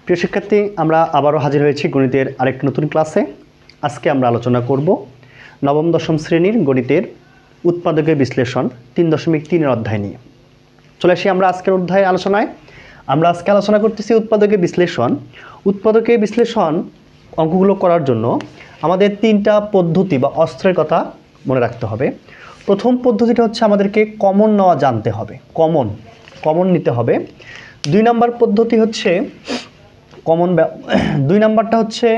প্রিয় শিক্ষার্থী, আমরা আবারও হাজির হয়েছি গণিতের আরেকটি নতুন ক্লাসে। আজকে আমরা আলোচনা করব নবম দশম শ্রেণীর গণিতের উৎপাদকের বিশ্লেষণ 3.3 অধ্যায় নিয়ে। চলে আসি আমরা আজকের অধ্যায় আলোচনায়। আমরা আজকে আলোচনা করতেছি উৎপাদকের বিশ্লেষণ। উৎপাদকের বিশ্লেষণ অঙ্কগুলো করার জন্য আমাদের 3টা পদ্ধতি বা অস্ত্রের কথা মনে রাখতে হবে। প্রথম পদ্ধতিটা হচ্ছে আমাদেরকে কমন নেওয়া জানতে হবে, কমন নিতে হবে। 2 নম্বর পদ্ধতি হচ্ছে দুই নাম্বারটা হচ্ছে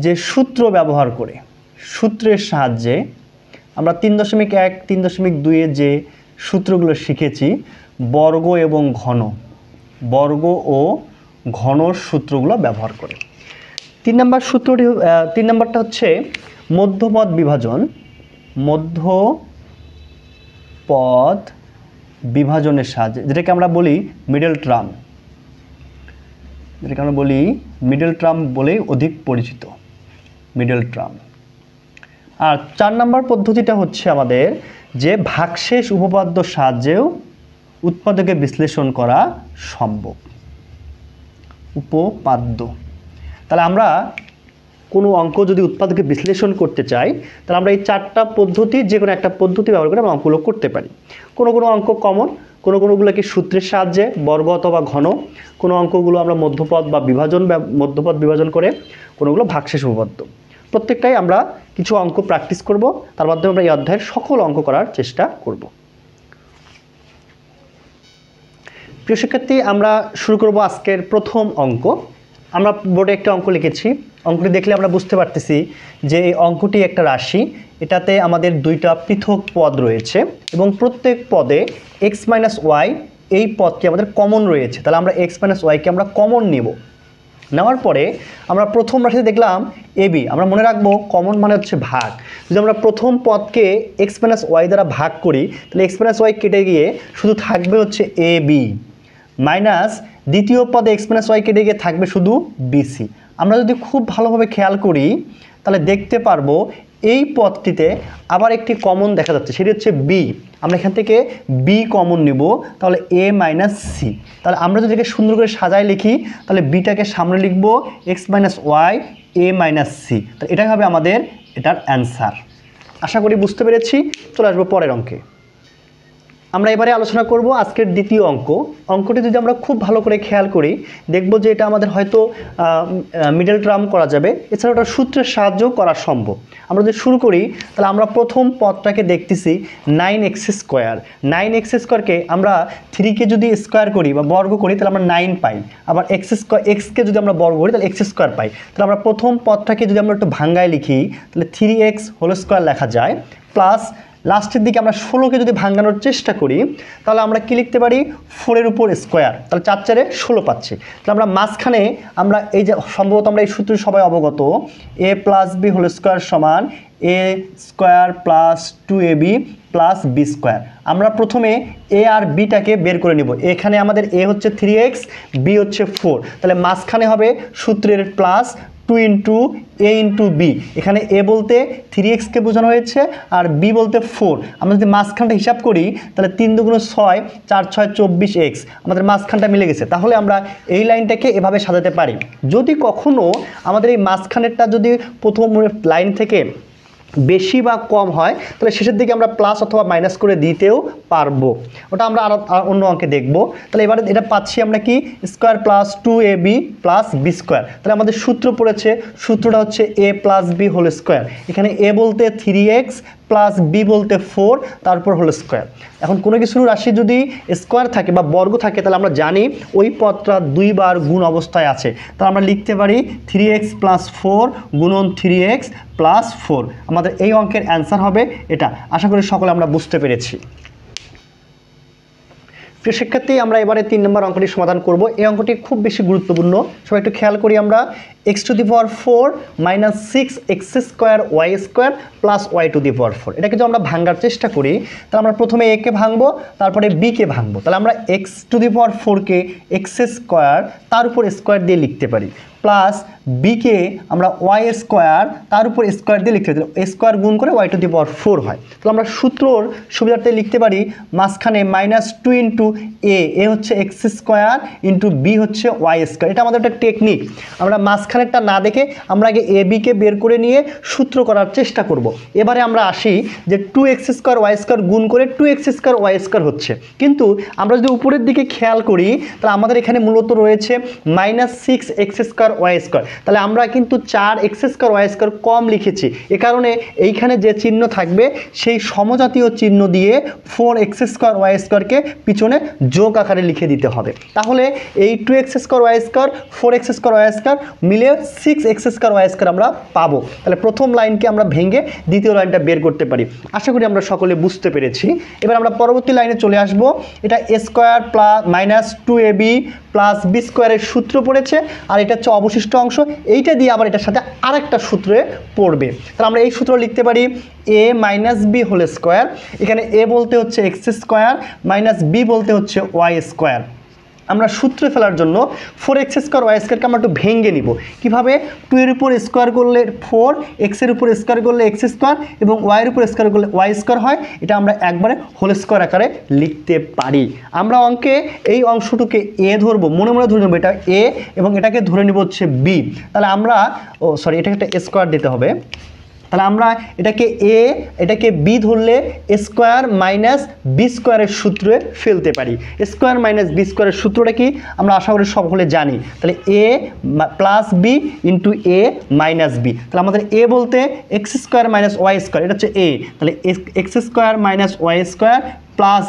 যে সূত্র ব্যবহার করে, সূত্রের সাহায্যে আমরা 3.1 3.2 এ যে সূত্রগুলো শিখেছি বর্গ এবং ঘন, বর্গ ও ঘন সূত্রগুলো ব্যবহার করে। 3 নাম্বারটা হচ্ছে মধ্যপদ বিভাজন, মধ্যপদ বিভাজনের সাহায্যে, যেটাকে আমরা বলি মিডল টার্ম, যেটাকে আমরা বলি মিডল টার্ম বলেই অধিক পরিচিত, মিডল টার্ম। আর 4 নম্বর পদ্ধতিটা হচ্ছে আমাদের যে ভাগশেষ উপপাদ্য সাহায্যেও উৎপাদকে বিশ্লেষণ করা সম্ভব, উপপাদ্য। তাহলে আমরা কোনো অঙ্ক যদি উৎপাদকে বিশ্লেষণ করতে চাই তাহলে আমরা এই 4টা পদ্ধতি যে কোনো একটা পদ্ধতি ব্যবহার করে আমরা অঙ্কগুলো করতে পারি। কোনো অঙ্ক কমন, কোনোগুলোকে সূত্রের সাহায্যে বর্গ অথবা ঘন, কোনো অঙ্কগুলো আমরা মধ্যপদ বিভাজন করে, কোনোগুলো ভাগশেষ উপপাদ্য। প্রত্যেকটাই আমরা কিছু অঙ্ক প্র্যাকটিস করব, তার মাধ্যমে আমরা এই অধ্যায়ের সকল অঙ্ক করার চেষ্টা করব। প্রিয় শিক্ষার্থী, আমরা শুরু করব আজকের প্রথম অঙ্ক। আমরা বোর্ডে একটা অঙ্ক লিখেছি। অঙ্কটি দেখলে আমরা বুঝতে পারতেছি যে এই অঙ্কটি একটা রাশি, এটাতে আমাদের 2টা পৃথক পদ রয়েছে এবং প্রত্যেক পদে x - y এই পদটি আমাদের কমন রয়েছে। তাহলে আমরা x - y কে আমরা কমন নেব। নেওয়ার পরে আমরা প্রথম রাশিতে দেখলাম ab, আমরা মনে রাখবো কমন মানে হচ্ছে ভাগ। যদি আমরা প্রথম পদকে x - y দ্বারা ভাগ করি তাহলে x - y কেটে গিয়ে শুধু থাকবে হচ্ছে ab, মাইনাস দ্বিতীয় পদে x - y কেটে গিয়ে থাকবে শুধু bc। আমরা যদি খুব ভালোভাবে খেয়াল করি তাহলে দেখতে পারবো এই পদটিতে আবার একটি কমন দেখা যাচ্ছে, সেটি হচ্ছে b। আমরা এখান থেকে b কমন নিব, তাহলে a - c। তাহলে আমরা যদি এটাকে সুন্দর করে সাজায় লিখি তাহলে bটাকে সামনে লিখব x - y a - c। তাহলে এটাই হবে আমাদের এটার অ্যান্সার। আশা করি বুঝতে পেরেছি। চলে আসবো পরের অঙ্কে। আমরা এবারে আলোচনা করব আজকের দ্বিতীয় অঙ্ক। অঙ্কটি যদি আমরা খুব ভালো করে খেয়াল করি দেখব যে এটা আমাদের হয়তো মিডল টার্ম করা যাবে, এছাড়া ওটা সূত্রের সাহায্যেও করা সম্ভব। আমরা যদি শুরু করি তাহলে আমরা প্রথম পদটাকে দেখতেছি 9x²। 9x²কে আমরা 3কে যদি স্কোয়ার করি বা বর্গ করি তাহলে আমরা 9 পাই, আবার xকে যদি আমরা বর্গ করি তাহলে x² পাই। তাহলে আমরা প্রথম পদটাকে যদি আমরা একটু ভাঙ্গায় লিখি তাহলে 3x² লেখা যায়, প্লাস লাস্টের দিকে আমরা 16কে যদি ভাঙানোর চেষ্টা করি তাহলে আমরা কি লিখতে পারি 4-এর উপর স্কোয়ার, তাহলে 4 4 16 পাচ্ছি। তাহলে আমরা মাঝখানে আমরা এই যে সম্ভবত আমরা এই সূত্রে সবাই অবগত a + b² সমান a² + 2ab + b²। আমরা প্রথমে a আর bটাকে বের করে নিব। এখানে আমাদের a হচ্ছে 3x, b হচ্ছে 4, তাহলে মাঝখানে হবে সূত্রের প্লাস 2 × a × b। এখানে a বলতে 3x-কে বোঝানো হয়েছে আর b বলতে 4। আমরা যদি মাঝখানটা হিসাব করি তাহলে 3 × 6 4 6 24x, আমাদের মাঝখানটা মিলে গেছে। তাহলে আমরা এই লাইনটাকে এভাবে সাজাতে পারি। যদি কখনো আমাদের এই মাঝখানেরটা যদি প্রথম লাইন থেকে বেশি বা কম হয় তাহলে শেষের দিকে আমরা প্লাস অথবা মাইনাস করে দিতেও পারবো, ওটা আমরা আরও অন্য অঙ্কে দেখব। তাহলে এবারে এটা পাচ্ছি আমরা কি স্কোয়ার প্লাস 2ab + b²। তাহলে আমাদের সূত্র পড়েছে, সূত্রটা হচ্ছে a + b²। এখানে a বলতে 3x প্লাস b বলতে 4 তারপর হোল স্কোয়ার। এখন কোনো কিছু রাশি যদি স্কোয়ার থাকে বা বর্গ থাকে তাহলে আমরা জানি ওই পদটা 2 বার গুণ অবস্থায় আছে। তাহলে আমরা লিখতে পারি 3x + 4 গুণন 3x + 4। আমাদের এই অঙ্কের অ্যান্সার হবে এটা। আশা করি সকলে আমরা বুঝতে পেরেছি। প্রিয় শিক্ষার্থী, আমরা এবারে 3 নম্বর অঙ্কটি সমাধান করব। এই অঙ্কটি খুব বেশি গুরুত্বপূর্ণ, সবাই একটু খেয়াল করি। আমরা x⁴ - 6x² y² + y⁴, এটাকে যদি আমরা ভাঙার চেষ্টা করি তাহলে আমরা প্রথমে a কে ভাঙবো, তারপরে b কে ভাঙবো। তাহলে আমরা x⁴কে x² তার উপর স্কোয়ার দিয়ে লিখতে পারি, প্লাস বিকে আমরা ওয়াই স্কোয়ার তার উপর স্কোয়ার দিয়ে লিখতে পারি, স্কোয়ার গুণ করে ওয়াই টু দি পাওয়ার 4 হয়। তাহলে আমরা সূত্রর সুবিধার্থে লিখতে পারি মাঝখানে -2 ইন্টু এ হচ্ছে এক্স স্কোয়ার ইন্টু বি হচ্ছে ওয়াই স্কোয়ার। এটা আমাদের একটা টেকনিক, আমরা মাঝখানেরটা না দেখে আমরা আগে এ বিকে বের করে নিয়ে সূত্র করার চেষ্টা করব। এবারে আমরা আসি যে 2x স্কোয়ার ওয়াই স্কোয়ার গুণ করে 2x স্কোয়ার ওয়াই স্কোয়ার হচ্ছে, কিন্তু আমরা যদি উপরের দিকে খেয়াল করি তাহলে আমাদের এখানে মূলত রয়েছে -6x স্কোয়ার ওয়াই স্কোয়ার। তাহলে আমরা কিন্তু 4x স্কোয়ার ওয়াই স্কোয়ার কম লিখেছি, এ কারণে এইখানে যে চিহ্ন থাকবে সেই সমজাতীয় চিহ্ন দিয়ে 4x স্কোয়ার ওয়াই স্কোয়ারকে পিছনে যোগ আকারে লিখে দিতে হবে। তাহলে এই 2x square y square 4x square y square মিলে 6x স্কোয়ার ওয়াই স্কোয়ার আমরা পাবো। তাহলে প্রথম লাইনকে আমরা ভেঙে দ্বিতীয় লাইনটা বের করতে পারি। আশা করি আমরা সকলে বুঝতে পেরেছি। এবার আমরা পরবর্তী লাইনে চলে আসব। এটা a square plus -2ab plus b স্কোয়ারের সূত্র পড়েছে, আর এটা হচ্ছে অবশিষ্ট অংশ, এইটা দিয়ে আবার এটার সাথে আরেকটা সূত্রে পড়বে। তাহলে আমরা এই সূত্র লিখতে পারি a minus B whole square, এখানে a বলতে হচ্ছে এক্স স্কোয়ার মাইনাস বি বলতে হচ্ছে ওয়াই স্কোয়ার। আমরা সূত্রে ফেলার জন্য 4x স্কোয়ার ওয়াই স্কোয়ারকে আমরা একটু ভেঙে নিব। কীভাবে? 2 এর উপর স্কোয়ার করলে 4, এক্সের উপর স্কোয়ার করলে এক্স স্কোয়ার এবং ওয়াইয়ের উপর স্কোয়ার করলে ওয়াই স্কোয়ার হয়। এটা আমরা একবারে হোল স্কোয়ার আকারে লিখতে পারি। আমরা অঙ্কে এই অংশটুকে এ ধরবো, মনে মনে ধরে নেবো এটা এ এবং এটাকে ধরে নেব হচ্ছে বি। তাহলে আমরা এটাকে একটা স্কোয়ার দিতে হবে। তাহলে আমরা এটাকে বি ধরলে স্কোয়ার মাইনাস বি স্কোয়ারের সূত্রে ফেলতে পারি। স্কোয়ার মাইনাস বি স্কোয়ারের সূত্রটা কি আমরা আশা করি সকলে জানি। তাহলে a plus b into a minus b. তাহলে আমাদের এ বলতে x square minus y square, এটা হচ্ছে এ। তাহলে x square minus y square plus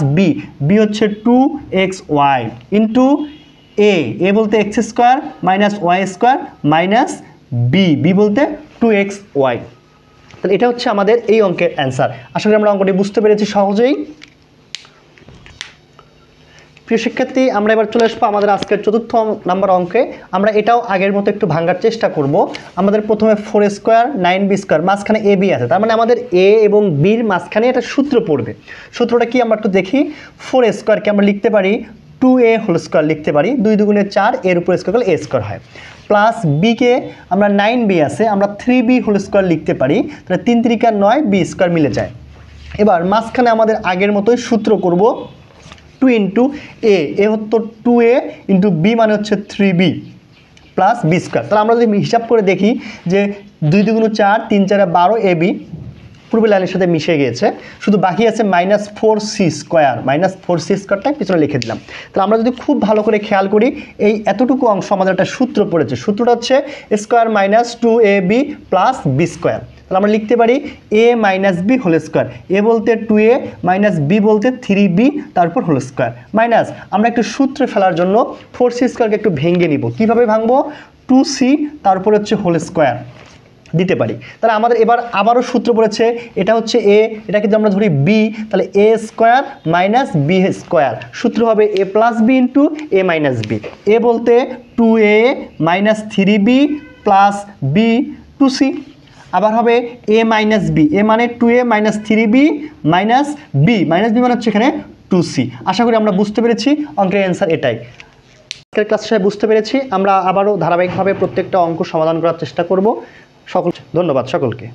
b হচ্ছে 2xy ইন্টু এ বলতে x square minus y square minus b বলতে 2xy। তাহলে এটা হচ্ছে আমাদের এই অঙ্কের অ্যান্সার। আশা করি আমরা অঙ্কটি বুঝতে পেরেছি সহজেই। প্রিয় শিক্ষার্থী, আমরা এবার চলে আসবো আমাদের আজকের 4র্থ নাম্বার অঙ্কে। আমরা এটাও আগের মতো একটু ভাঙার চেষ্টা করব। আমাদের প্রথমে 4 স্কোয়ার 9b স্কোয়ার, মাঝখানে এ বি আছে, তার মানে আমাদের এ এবং বির মাঝখানে একটা সূত্র পড়বে। সূত্রটা কি আমরা একটু দেখি। 4 স্কোয়ারকে আমরা লিখতে পারি 2a হোল স্কোয়ার লিখতে পারি, 2 দুগুণে 4, এর উপর স্কোয়ার করলে এ স্কোয়ার হয়। প্লাস বিকে আমরা 9b আছে, আমরা 3b হোল স্কোয়ার লিখতে পারি, তাহলে 3 3 9, বি স্কোয়ার মিলে যায়। এবার মাঝখানে আমাদের আগের মতোই সূত্র করব 2 ইন্টু এ হতো 2a ইন্টু বি মানে হচ্ছে 3b প্লাস বি স্কোয়ার। তাহলে আমরা যদি হিসাব করে দেখি যে 2 দুগুণ 4, 3 4 12 এ বি পূর্বে লাইনের সাথে মিশে গিয়েছে, শুধু বাকি আছে -4c স্কোয়ার। -4c স্কোয়ারটাই পিছনে লিখে দিলাম। তাহলে আমরা যদি খুব ভালো করে খেয়াল করি এই এতটুকু অংশ আমাদের একটা সূত্র পড়েছে। সূত্রটা হচ্ছে square minus 2ab plus B square. তাহলে আমরা লিখতে পারি a minus B whole square, এ বলতে 2a মাইনাস বি বলতে 3b তারপর হোল স্কোয়ার মাইনাস আমরা একটু সূত্রে ফেলার জন্য 4c স্কোয়ারকে একটু ভেঙে নিব। কীভাবে ভাঙবো? 2c তারপর হচ্ছে হোল স্কোয়ার দিতে পারি। তাহলে আমাদের এবার আবারও সূত্র পড়েছে, এটা হচ্ছে এ, এটা কিন্তু আমরা ধরি বি, তাহলে এ স্কোয়ার মাইনাস বি স্কোয়ার। সূত্র হবে এ plus b into a minus B. এ বলতে 2a minus 3b plus B 2c। আবার হবে এ মাইনাস বি, এ মানে 2a minus 3b minus B মানে হচ্ছে এখানে 2c। আশা করি আমরা বুঝতে পেরেছি, অঙ্কের অ্যান্সার এটাই। আজকের ক্লাসে বুঝতে পেরেছি। আমরা আবারও ধারাবাহিকভাবে প্রত্যেকটা অঙ্ক সমাধান করার চেষ্টা করব। ধন্যবাদ সকলকে।